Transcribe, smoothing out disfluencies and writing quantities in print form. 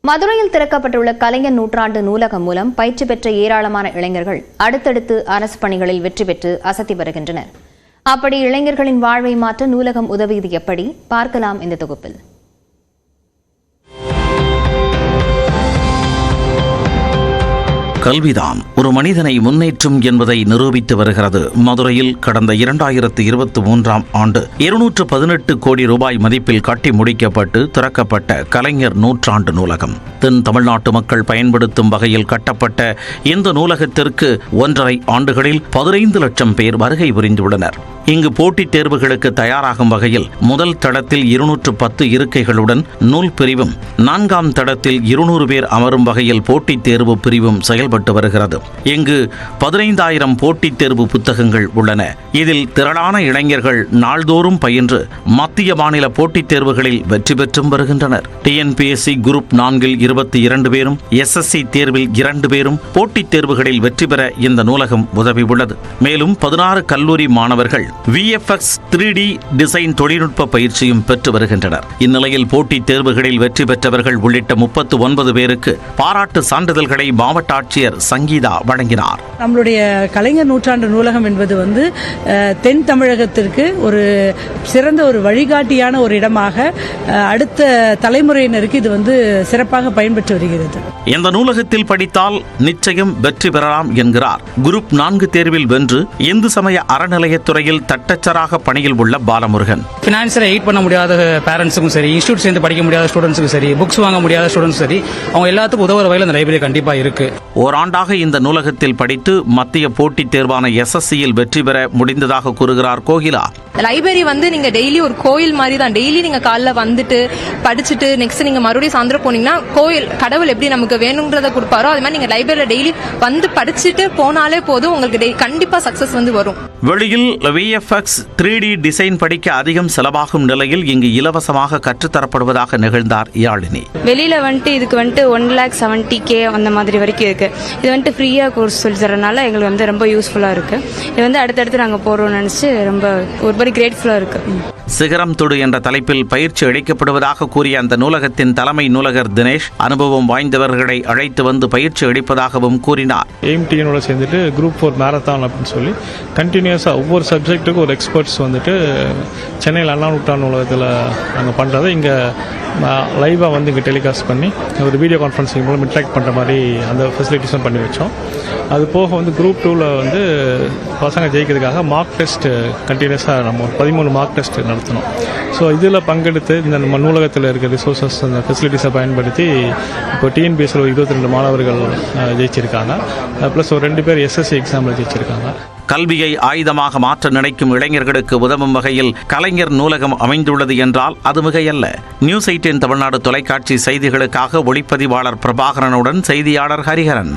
மதுரையில் திறக்கப்பட்டுள்ள கலைஞர் நூற்றாண்டு நூலகம் மூலம் பயிற்சி பெற்ற ஏராளமான இளைஞர்கள் அடுத்தடுத்து அரசு பணிகளில் வெற்றி பெற்று அசத்தி வருகின்றனர். அப்படி இளைஞர்களின் வாழ்வை மாற்ற நூலகம் உதவியது எப்படி பார்க்கலாம் இந்த தொகுப்பில். கல்விதான் ஒரு மனிதனை முன்னேற்றும் என்பதை நிரூபித்து வருகிறது. மதுரையில் கடந்த 2023ஆம் ஆண்டு 218 கோடி ரூபாய் மதிப்பில் கட்டி முடிக்கப்பட்டு திறக்கப்பட்ட கலைஞர் நூற்றாண்டு நூலகம். தென் தமிழ்நாட்டு மக்கள் பயன்படுத்தும் வகையில் கட்டப்பட்ட இந்த நூலகத்திற்கு 1.5 ஆண்டுகளில் 15 லட்சம் பேர் வருகை புரிந்துள்ளனர். இங்கு போட்டித் தேர்வுகளுக்கு தயாராகும் வகையில் முதல் தளத்தில் 210 இருக்கைகளுடன் நூல் பிரிவும், 4ஆம் தளத்தில் 200 பேர் அமரும் வகையில் போட்டித் தேர்வு பிரிவும் செயல்பட்டு வருகிறது. இங்கு 15,000 போட்டித் தேர்வு புத்தகங்கள் உள்ளன. இதில் திரளான இளைஞர்கள் நாள்தோறும் பயின்று மத்திய மாநில போட்டித் தேர்வுகளில் வெற்றி பெற்றும் வருகின்றனர். TNPSC குரூப் 4 22 பேரும், SSC தேர்வில் 2 பேரும் போட்டித் தேர்வுகளில் வெற்றி பெற இந்த நூலகம் உதவியுள்ளது. மேலும் 16 கல்லூரி மாணவர்கள் VFX 3D டிசைன் தொழில்நுட்ப பயிற்சியும் பெற்று வருகின்றனர். இந்நிலையில் போட்டித் தேர்வுகளில் வெற்றி பெற்றவர்கள் உள்ளிட்ட 39 பேருக்கு பாராட்டு சான்றிதழ்களை மாவட்ட ஆட்சியர் சங்கீதா வழங்கினார். நம்மளுடைய கலைஞர் நூற்றாண்டு நூலகம் என்பது தென் தமிழகத்திற்கு ஒரு சிறந்த ஒரு வழிகாட்டியான ஒரு இடமாக அடுத்த தலைமுறையினருக்கு இது சிறப்பாக பயன்பெற்று வருகிறது. இந்த நூலகத்தில் படித்தால் நிச்சயம் வெற்றி பெறலாம் என்கிறார் குரூப் 4 தேர்வில் வென்று இந்து சமய அறநிலையத்துறையில் தட்டச்சராக பணியில் உள்ள பாலமுருகன். பினான்சியல் எய்ட் பண்ண முடியாத பேரண்ட்ஸுக்கும் சரி, இன்ஸ்டியூட் சேர்ந்து படிக்க முடியாத ஸ்டூடெண்ட்ஸுக்கும் சரி, புக்ஸ் வாங்க முடியாத ஸ்டூடெண்ட்ஸ் சரி, அவங்க எல்லாத்துக்கும் உதவுற வகையில் இந்த லைப்ரரி கண்டிப்பா இருக்கு. ஓராண்டாக இந்த நூலகத்தில் படித்து மத்திய போட்டித் தேர்வான SSCயில் வெற்றி பெற முடிந்ததாக கூறுகிறார் கோகிலா. லைப்ரரி நீங்க டெய்லி ஒரு கோயில் மாதிரி தான். டெய்லி நீங்க காலைல வந்துட்டு படிச்சுட்டு நெக்ஸ்ட் நீங்க மறுபடியும் சாயந்தரம் போனீங்கன்னா கோயில் கடவுள் எப்படி நமக்கு வேணும்ன்றத கொடுப்பாரோ அது மாதிரி நீங்க லைப்ரரியில டெய்லி படிச்சுட்டு போனாலே போதும், உங்களுக்கு கண்டிப்பா சக்சஸ் வரும். வெளியில் VFX 3D டிசைன் படிக்க அதிகம் செலவாகும் நிலையில் இங்கு இலவசமாக கற்றுத்தரப்படுவதாக நிகழ்ந்தார் யாழினி. வெளியில இதுக்கு 1,70,000 அந்த மாதிரி வரைக்கும் இருக்கு. இது ஃப்ரீயா கோர்ஸ் சொல்லி தரனால எங்களுக்கு ரொம்ப யூஸ்ஃபுல்லா இருக்கு. இது அடுத்தடுத்து நாங்க போறோம்னு நினைச்சு ரொம்ப ஒரு கிரேட்ஃபுல்லா இருக்கு. சிகரம் தொடு என்ற தலைப்பில் பயிற்சி அளிக்கப்படுவதாக கூறிய அந்த நூலகத்தின் தலைமை நூலகர் தினேஷ் அனுபவம் வாய்ந்தவர்களை அழைத்து வந்து பயிற்சி அளிப்பதாகவும் கூறினார். AIMTனோட சேர்ந்துட்டு குரூப் 4 மேரத்தான் அப்படின்னு சொல்லி கண்டினியூஸா ஒவ்வொரு சப்ஜெக்ட்டுக்கும் ஒரு எக்ஸ்பர்ட்ஸ் சென்னையில் அண்ணா நூற்றாண்டு நூலகத்தில் நாங்கள் பண்ணுறதை இங்கே லைவாக இங்கே டெலிகாஸ்ட் பண்ணி ஒரு வீடியோ கான்ஃபரன்சிங் மூலம் இன்ட்ராக்ட் பண்ணுற மாதிரி அந்த ஃபெசிலிட்டிஸும் பண்ணி வச்சோம். அது போக குரூப் 2ல் பசங்க ஜெயிக்கிறதுக்காக மார்க் டெஸ்ட் கண்டினியூஸாக நம்ம 13 மார்க் டெஸ்ட் நடத்தணும். ஸோ இதில் பங்கெடுத்து இந்த நம்ம நூலகத்தில் இருக்க ரிசோர்ஸஸ் அந்த ஃபெசிலிட்டிஸை பயன்படுத்தி இப்போ TNPSCயில் 22 மாணவர்கள் ஜெயிச்சிருக்காங்க. ப்ளஸ் ஒரு 2 பேர் SSC எக்ஸாமில் ஜெயிச்சிருக்காங்க. கல்வியை ஆயுதமாக மாற்ற நினைக்கும் இளைஞர்களுக்கு உதவும் வகையில் கலைஞர் நூலகம் அமைந்துள்ளது என்றால் அது மிகையல்ல. நியூஸ் 18 தமிழ்நாடு தொலைக்காட்சி செய்திகளுக்காக ஒளிப்பதிவாளர் பிரபாகரனுடன் செய்தியாளர் ஹரிஹரன்.